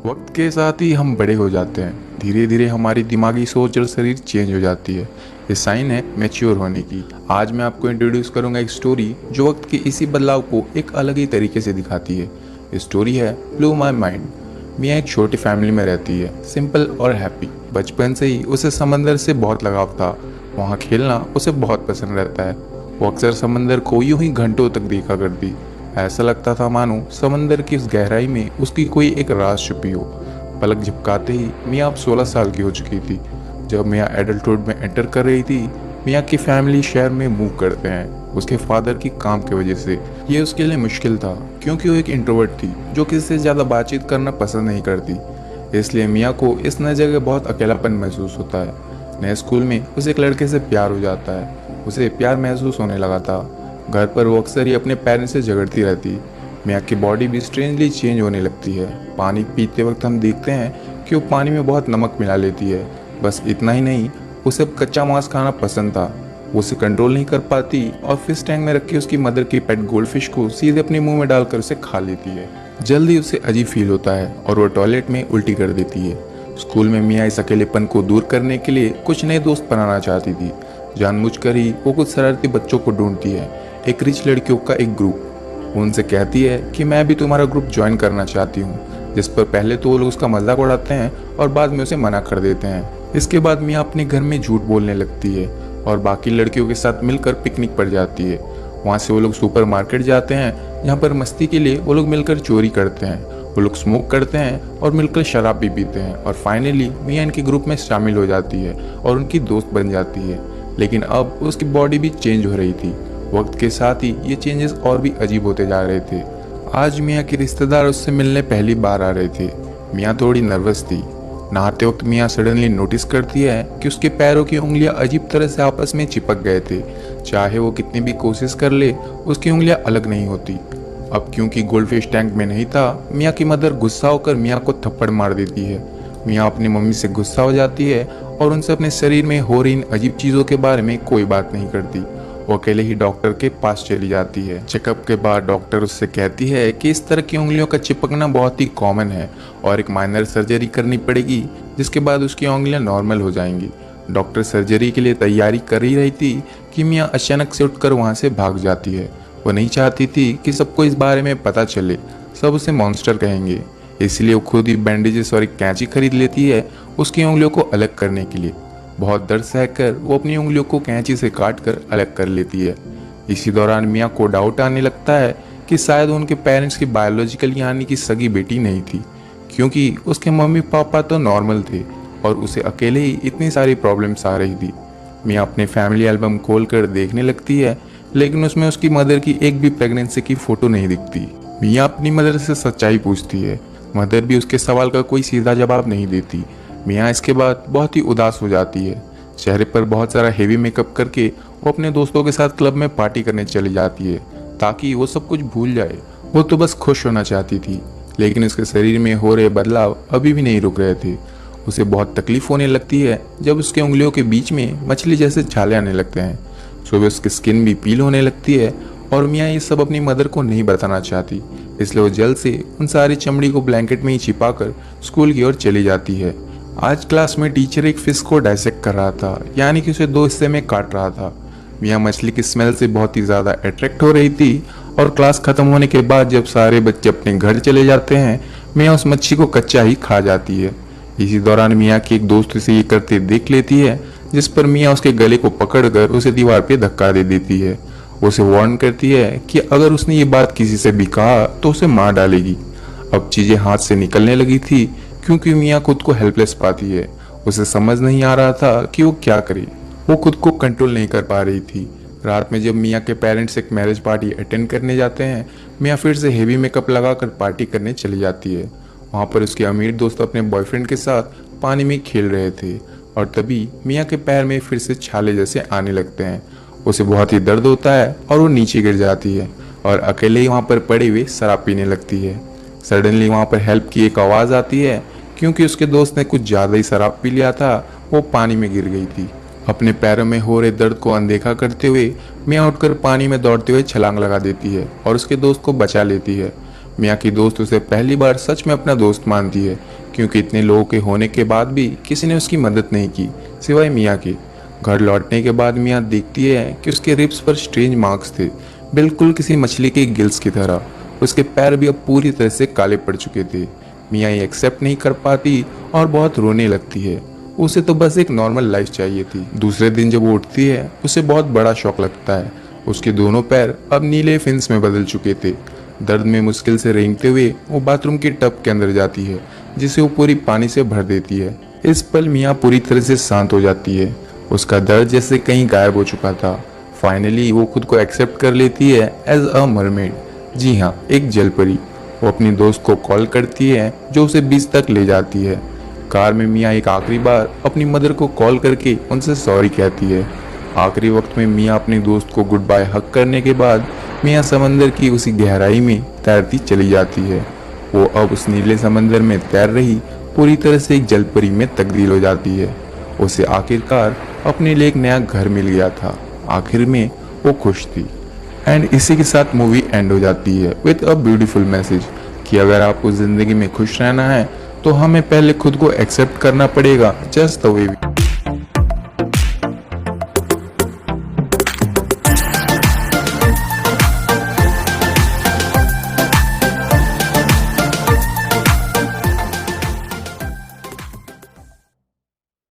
वक्त के साथ ही हम बड़े हो जाते हैं। धीरे धीरे हमारी दिमागी सोच और शरीर चेंज हो जाती है। ये साइन है मैच्योर होने की। आज मैं आपको इंट्रोड्यूस करूंगा एक स्टोरी जो वक्त के इसी बदलाव को एक अलग ही तरीके से दिखाती है। ये स्टोरी है ब्लू माई माइंड। मियाँ एक छोटी फैमिली में रहती है, सिंपल और हैप्पी। बचपन से ही उसे समंदर से बहुत लगाव था। वहाँ खेलना उसे बहुत पसंद रहता है। वो अक्सर समंदर को यूं ही घंटों तक देखा करती। ऐसा लगता था मानो समंदर की उस गहराई में उसकी कोई एक राज छुपी हो। पलक झपकाते ही मियाँ अब 16 साल की हो चुकी थी। जब मियाँ एडल्टहुड में एंटर कर रही थी, मियाँ की फैमिली शहर में मूव करते हैं उसके फादर की काम की वजह से। ये उसके लिए मुश्किल था क्योंकि वो एक इंट्रोवर्ट थी जो किसी से ज़्यादा बातचीत करना पसंद नहीं करती। इसलिए मियाँ को इस नई जगह बहुत अकेलापन महसूस होता है। नए स्कूल में उसे एक लड़के से प्यार हो जाता है। उसे प्यार महसूस होने लगा था। घर पर वो अक्सर ही अपने पेरेंट्स से झगड़ती रहती। मियाँ की बॉडी भी स्ट्रेंजली चेंज होने लगती है। पानी पीते वक्त हम देखते हैं कि वो पानी में बहुत नमक मिला लेती है। बस इतना ही नहीं, उसे अब कच्चा मांस खाना पसंद था। वो उसे कंट्रोल नहीं कर पाती और फिश टैंक में रखी उसकी मदर की पेट गोल्डफिश को सीधे अपने मुंह में डालकर उसे खा लेती है। जल्दी उसे अजीब फील होता है और वो टॉयलेट में उल्टी कर देती है। स्कूल में मियाँ इस अकेलेपन को दूर करने के लिए कुछ नए दोस्त बनाना चाहती थी। जानबूझकर ही वो कुछ शरारती बच्चों को ढूंढती है, एक रिच लड़कियों का एक ग्रुप। वो उनसे कहती है कि मैं भी तुम्हारा ग्रुप ज्वाइन करना चाहती हूँ, जिस पर पहले तो वो लोग उसका मजाक उड़ाते हैं और बाद में उसे मना कर देते हैं। इसके बाद मियाँ अपने घर में झूठ बोलने लगती है और बाकी लड़कियों के साथ मिलकर पिकनिक पर जाती है। वहाँ से वो लोग सुपरमार्केट जाते हैं जहाँ पर मस्ती के लिए वो लोग मिलकर चोरी करते हैं। वो लोग स्मोक करते हैं और मिलकर शराब भी पीते हैं और फाइनली मियाँ इनके ग्रुप में शामिल हो जाती है और उनकी दोस्त बन जाती है। लेकिन अब उसकी बॉडी भी चेंज हो रही थी। वक्त के साथ ही ये चेंजेस और भी अजीब होते जा रहे थे। आज मियाँ के रिश्तेदार उससे मिलने पहली बार आ रहे थे। मियाँ थोड़ी नर्वस थी। नहाते वक्त मियाँ सडनली नोटिस करती है कि उसके पैरों की उंगलियां अजीब तरह से आपस में चिपक गए थे। चाहे वो कितनी भी कोशिश कर ले, उसकी उंगलियां अलग नहीं होती। अब क्योंकि गोल्डफिश टैंक में नहीं था, मियाँ की मदर गुस्सा होकर मियाँ को थप्पड़ मार देती है। मियाँ अपनी मम्मी से गुस्सा हो जाती है और उनसे अपने शरीर में हो रही इन अजीब चीज़ों के बारे में कोई बात नहीं करती। वो अकेले ही डॉक्टर के पास चली जाती है। चेकअप के बाद डॉक्टर उससे कहती है कि इस तरह की उंगलियों का चिपकना बहुत ही कॉमन है और एक माइनर सर्जरी करनी पड़ेगी, जिसके बाद उसकी उंगलियां नॉर्मल हो जाएंगी। डॉक्टर सर्जरी के लिए तैयारी कर ही रही थी कि मियाँ अचानक से उठकर वहाँ से भाग जाती है। वो नहीं चाहती थी कि सबको इस बारे में पता चले, सब उसे मॉन्स्टर कहेंगे। इसलिए वो खुद ही बैंडेजेस और एक कैंची खरीद लेती है उसकी उंगलियों को अलग करने के लिए। बहुत दर्द सहकर वो अपनी उंगलियों को कैंची से काट कर अलग कर लेती है। इसी दौरान मियाँ को डाउट आने लगता है कि शायद उनके पेरेंट्स की बायोलॉजिकल यानी कि सगी बेटी नहीं थी, क्योंकि उसके मम्मी पापा तो नॉर्मल थे और उसे अकेले ही इतनी सारी प्रॉब्लम्स आ रही थी। मियाँ अपने फैमिली एल्बम खोल कर देखने लगती है, लेकिन उसमें उसकी मदर की एक भी प्रेगनेंसी की फ़ोटो नहीं दिखती। मियाँ अपनी मदर से सच्चाई पूछती है। मदर भी उसके सवाल का कोई सीधा जवाब नहीं देती। मियाँ इसके बाद बहुत ही उदास हो जाती है। चेहरे पर बहुत सारा हेवी मेकअप करके वो अपने दोस्तों के साथ क्लब में पार्टी करने चली जाती है ताकि वो सब कुछ भूल जाए। वो तो बस खुश होना चाहती थी, लेकिन उसके शरीर में हो रहे बदलाव अभी भी नहीं रुक रहे थे। उसे बहुत तकलीफ होने लगती है जब उसके उंगलियों के बीच में मछली जैसे छाले आने लगते हैं। सुबह उसकी स्किन भी पील होने लगती है और मियाँ ये सब अपनी मदर को नहीं बताना चाहती, इसलिए वो जल्द से उन सारी चमड़ी को ब्लैंकेट में ही छिपाकर स्कूल की ओर चली जाती है। आज क्लास में टीचर एक फिश को डाइसेक्ट कर रहा था, यानी कि उसे 2 हिस्से में काट रहा था। मियाँ मछली की स्मेल से बहुत ही ज़्यादा अट्रैक्ट हो रही थी और क्लास खत्म होने के बाद जब सारे बच्चे अपने घर चले जाते हैं, मियाँ उस मच्छी को कच्चा ही खा जाती है। इसी दौरान मियाँ की एक दोस्त उसे ये करते देख लेती है, जिस पर मियाँ उसके गले को पकड़कर उसे दीवार पर धक्का दे देती है। उसे वार्न करती है कि अगर उसने ये बात किसी से भी कहा तो उसे मार डालेगी। अब चीज़ें हाथ से निकलने लगी थी क्योंकि मियाँ खुद को हेल्पलेस पाती है। उसे समझ नहीं आ रहा था कि वो क्या करे। वो खुद को कंट्रोल नहीं कर पा रही थी। रात में जब मियाँ के पेरेंट्स एक मैरिज पार्टी अटेंड करने जाते हैं, मियाँ फिर से हेवी मेकअप लगाकर पार्टी करने चली जाती है। वहाँ पर उसके अमीर दोस्त अपने बॉयफ्रेंड के साथ पानी में खेल रहे थे और तभी मियाँ के पैर में फिर से छाले जैसे आने लगते हैं। उसे बहुत ही दर्द होता है और वो नीचे गिर जाती है और अकेले ही वहाँ पर पड़े हुए शराब पीने लगती है। सडनली वहाँ पर हेल्प की एक आवाज़ आती है क्योंकि उसके दोस्त ने कुछ ज़्यादा ही शराब पी लिया था। वो पानी में गिर गई थी। अपने पैरों में हो रहे दर्द को अनदेखा करते हुए मियाँ उठकर पानी में दौड़ते हुए छलांग लगा देती है और उसके दोस्त को बचा लेती है। मियाँ की दोस्त उसे पहली बार सच में अपना दोस्त मानती है, क्योंकि इतने लोगों के होने के बाद भी किसी ने उसकी मदद नहीं की सिवाय मियाँ के। घर लौटने के बाद मियाँ देखती है कि उसके रिब्स पर स्ट्रेंज मार्क्स थे, बिल्कुल किसी मछली के गिल्स की तरह। उसके पैर भी अब पूरी तरह से काले पड़ चुके थे। मियाँ ये एक्सेप्ट नहीं कर पाती और बहुत रोने लगती है। उसे तो बस एक नॉर्मल लाइफ चाहिए थी। दूसरे दिन जब वो उठती है उसे बहुत बड़ा शॉक लगता है। उसके दोनों पैर अब नीले फिन्स में बदल चुके थे। दर्द में मुश्किल से रेंगते हुए वो बाथरूम के टब के अंदर जाती है, जिसे वो पूरी पानी से भर देती है। इस पल मियाँ पूरी तरह से शांत हो जाती है। उसका दर्द जैसे कहीं गायब हो चुका था। फाइनली वो खुद को एक्सेप्ट कर लेती है एज अ मरमेड। जी हाँ, एक जलपरी। वो अपनी दोस्त को कॉल करती है जो उसे बीच तक ले जाती है। कार में मियाँ एक आखिरी बार अपनी मदर को कॉल करके उनसे सॉरी कहती है। आखिरी वक्त में मियाँ अपनी दोस्त को गुड बाय हक करने के बाद मियाँ समंदर की उसी गहराई में तैरती चली जाती है। वो अब उस नीले समंदर में तैर रही पूरी तरह से एक जलपरी में तब्दील हो जाती है। उसे आखिरकार अपने लिए एक नया घर मिल गया था। आखिर में वो खुश थी। एंड इसी के साथ मूवी एंड हो जाती है विद अ ब्यूटीफुल मैसेज कि अगर आपको ज़िंदगी में खुश रहना है तो हमें पहले खुद को एक्सेप्ट करना पड़ेगा जस्ट द वे वी